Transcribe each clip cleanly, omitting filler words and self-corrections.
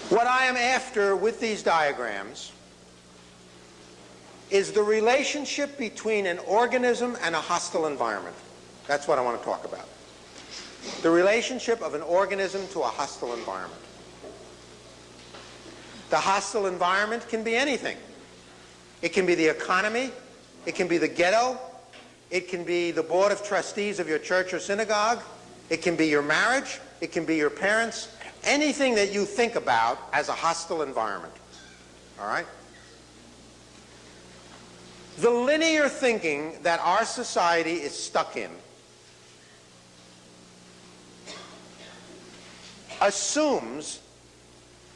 What I am after with these diagrams is the relationship between an organism and a hostile environment. That's what I want to talk about. The relationship of an organism to a hostile environment. The hostile environment can be anything. It can be the economy, it can be the ghetto, it can be the board of trustees of your church or synagogue, it can be your marriage, it can be your parents, anything that you think about as a hostile environment. All right? The linear thinking that our society is stuck in assumes,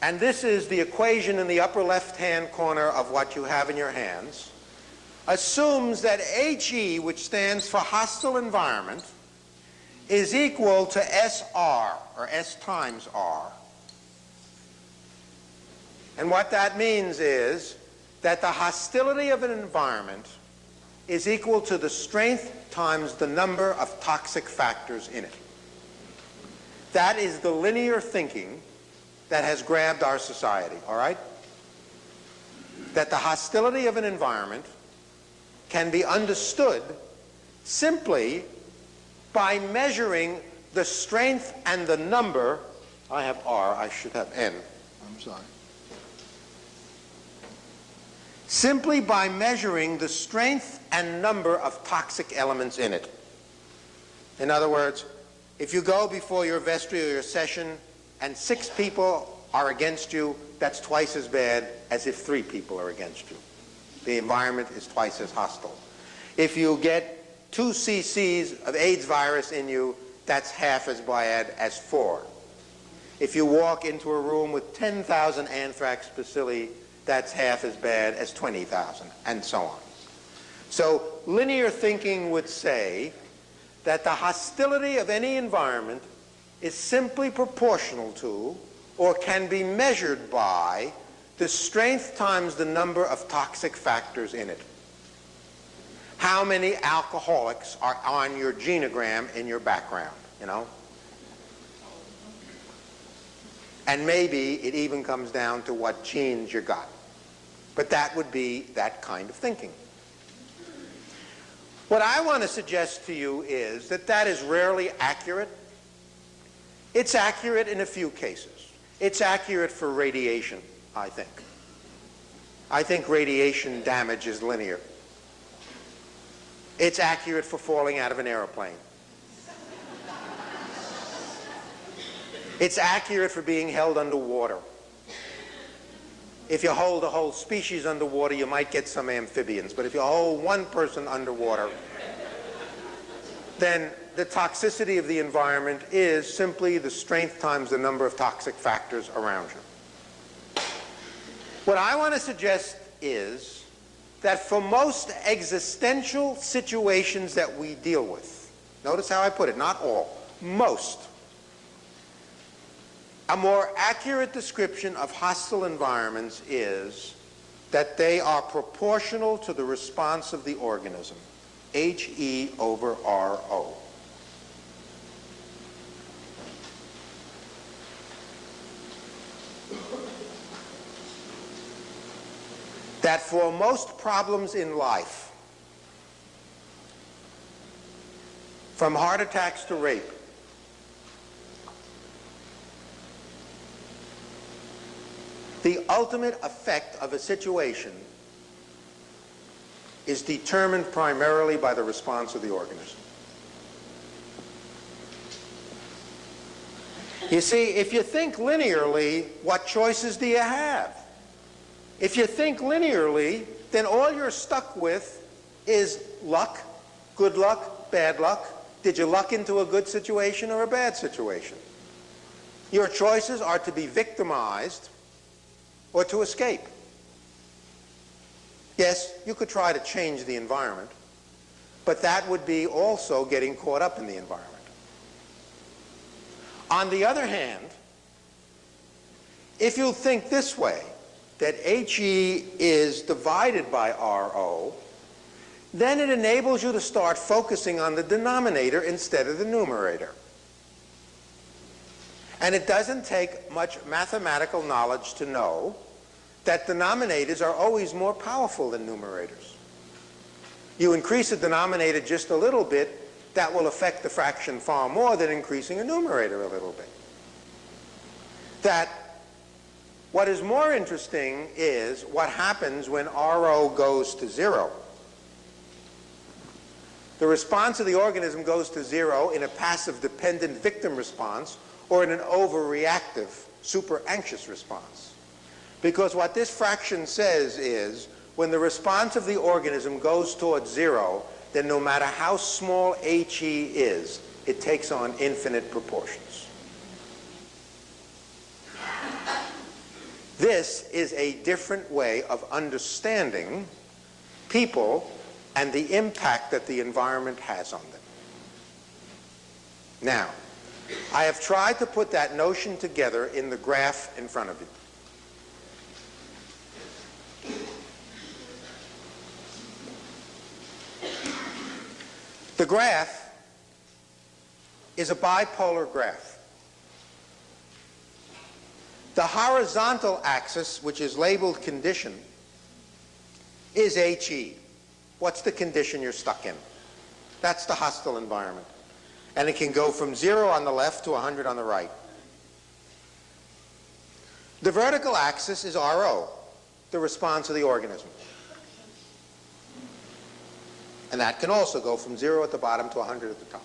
and this is the equation in the upper left-hand corner of what you have in your hands, assumes that HE, which stands for hostile environment, is equal to SR, or S times R. And what that means is that the hostility of an environment is equal to the strength times the number of toxic factors in it. That is the linear thinking that has grabbed our society, all right? That the hostility of an environment can be understood simply by measuring the strength and the number. I have R, I should have N. I'm sorry. Simply by measuring the strength and number of toxic elements in it. In other words, if you go before your vestry or your session and 6 people are against you, that's twice as bad as if 3 people are against you. The environment is twice as hostile. If you get 2 cc's of AIDS virus in you, that's half as bad as 4. If you walk into a room with 10,000 anthrax bacilli, that's half as bad as 20,000, and so on. So linear thinking would say that the hostility of any environment is simply proportional to, or can be measured by, the strength times the number of toxic factors in it. How many alcoholics are on your genogram in your background, you know? And maybe it even comes down to what genes you got. But that would be that kind of thinking. What I want to suggest to you is that that is rarely accurate. It's accurate in a few cases. It's accurate for radiation, I think. I think radiation damage is linear. It's accurate for falling out of an airplane. It's accurate for being held underwater. If you hold a whole species underwater, you might get some amphibians. But if you hold one person underwater, then the toxicity of the environment is simply the strength times the number of toxic factors around you. What I want to suggest is that for most existential situations that we deal with, notice how I put it, not all, most, a more accurate description of hostile environments is that they are proportional to the response of the organism, HE over RO. That for most problems in life, from heart attacks to rape, the ultimate effect of a situation is determined primarily by the response of the organism. You see, if you think linearly, what choices do you have? If you think linearly, then all you're stuck with is luck, good luck, bad luck. Did you luck into a good situation or a bad situation? Your choices are to be victimized or to escape. Yes, you could try to change the environment, but that would be also getting caught up in the environment. On the other hand, if you think this way, that HE is divided by RO, then it enables you to start focusing on the denominator instead of the numerator. And it doesn't take much mathematical knowledge to know that denominators are always more powerful than numerators. You increase the denominator just a little bit, that will affect the fraction far more than increasing a numerator a little bit. That what is more interesting is what happens when RO goes to 0. The response of the organism goes to 0 in a passive dependent victim response or in an overreactive super anxious response. Because what this fraction says is when the response of the organism goes towards 0, then no matter how small HE is, it takes on infinite proportions. This is a different way of understanding people and the impact that the environment has on them. Now, I have tried to put that notion together in the graph in front of you. The graph is a bipolar graph. The horizontal axis, which is labeled condition, is HE. What's the condition you're stuck in? That's the hostile environment. And it can go from 0 on the left to 100 on the right. The vertical axis is RO, the response of the organism. And that can also go from 0 at the bottom to 100 at the top.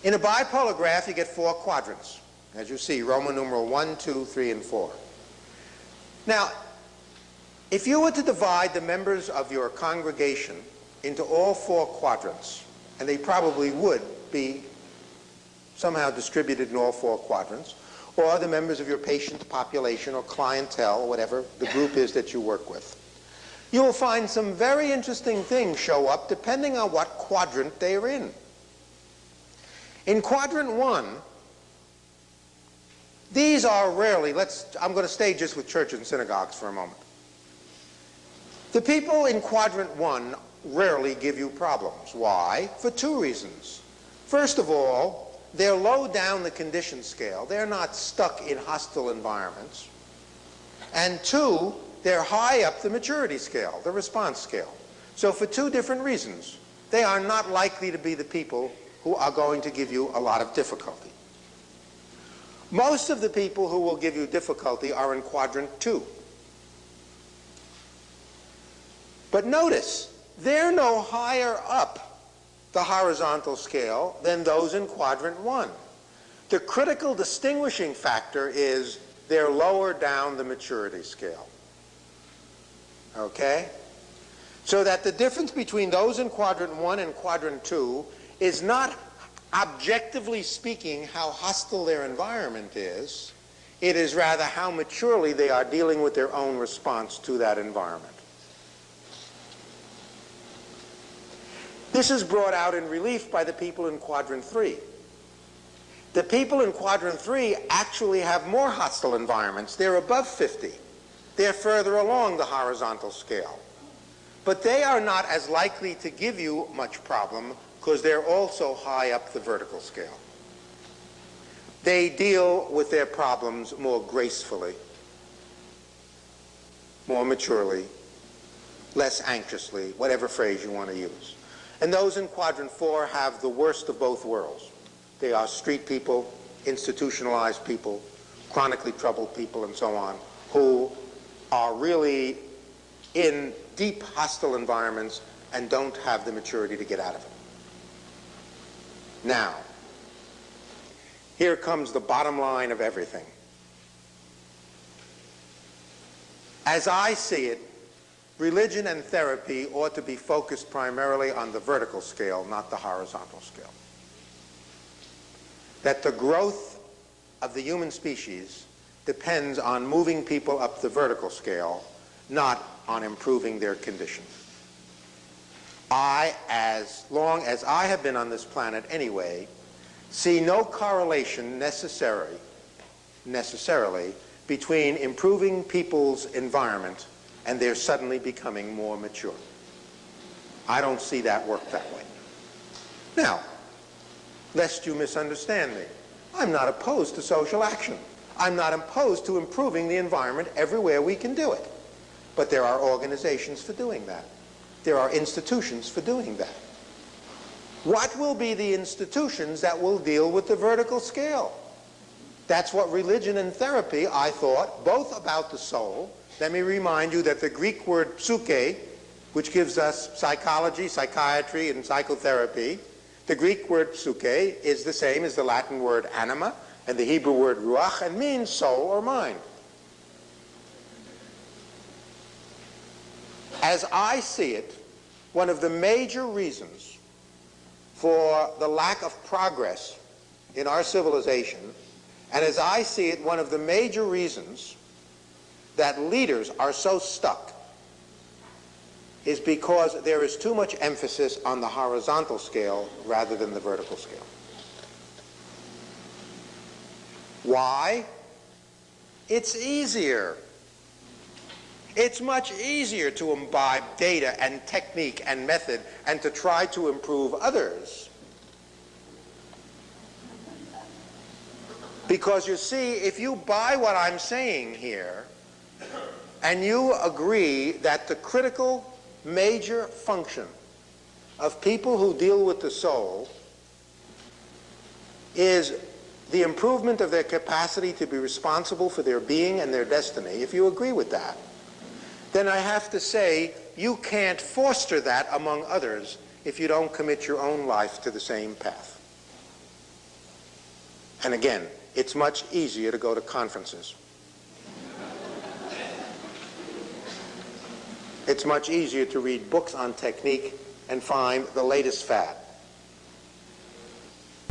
In a bipolar graph, you get 4 quadrants. As you see, Roman numeral 1, 2, 3, and 4. Now, if you were to divide the members of your congregation into all 4 quadrants, and they probably would be somehow distributed in all 4 quadrants, or the members of your patient population or clientele, or whatever the group is that you work with, you will find some very interesting things show up depending on what quadrant they're in. In quadrant 1, these are rarely, I'm going to stay just with churches and synagogues for a moment. The people in quadrant 1 rarely give you problems. Why? For 2 reasons. First of all, they're low down the condition scale. They're not stuck in hostile environments. And 2, they're high up the maturity scale, the response scale. So for 2 different reasons, they are not likely to be the people who are going to give you a lot of difficulty. Most of the people who will give you difficulty are in quadrant 2. But notice, they're no higher up the horizontal scale than those in quadrant 1. The critical distinguishing factor is they're lower down the maturity scale. Okay? So that the difference between those in quadrant 1 and quadrant 2 is not, objectively speaking, how hostile their environment is. It is rather how maturely they are dealing with their own response to that environment. This is brought out in relief by the people in quadrant 3. The people in quadrant 3 actually have more hostile environments. They're above 50. They're further along the horizontal scale. But they are not as likely to give you much problem because they're also high up the vertical scale. They deal with their problems more gracefully, more maturely, less anxiously, whatever phrase you want to use. And those in quadrant 4 have the worst of both worlds. They are street people, institutionalized people, chronically troubled people, and so on, who are really in deep hostile environments and don't have the maturity to get out of it. Now, here comes the bottom line of everything. As I see it, religion and therapy ought to be focused primarily on the vertical scale, not the horizontal scale. That the growth of the human species depends on moving people up the vertical scale, not on improving their condition. As long as I have been on this planet anyway, see no correlation necessarily between improving people's environment and they're suddenly becoming more mature. I don't see that work that way. Now, lest you misunderstand me, I'm not opposed to social action. I'm not opposed to improving the environment everywhere we can do it. But there are organizations for doing that. There are institutions for doing that. What will be the institutions that will deal with the vertical scale? That's what religion and therapy, I thought, both about the soul. Let me remind you that the Greek word psyche, which gives us psychology, psychiatry, and psychotherapy, the Greek word psyche is the same as the Latin word anima and the Hebrew word ruach, and means soul or mind. As I see it, one of the major reasons for the lack of progress in our civilization, and as I see it, one of the major reasons that leaders are so stuck, is because there is too much emphasis on the horizontal scale rather than the vertical scale. Why? It's easier. It's much easier to imbibe data and technique and method and to try to improve others. Because you see, if you buy what I'm saying here, and you agree that the critical major function of people who deal with the soul is the improvement of their capacity to be responsible for their being and their destiny, if you agree with that, then I have to say you can't foster that among others if you don't commit your own life to the same path. And again, it's much easier to go to conferences. It's much easier to read books on technique and find the latest fad.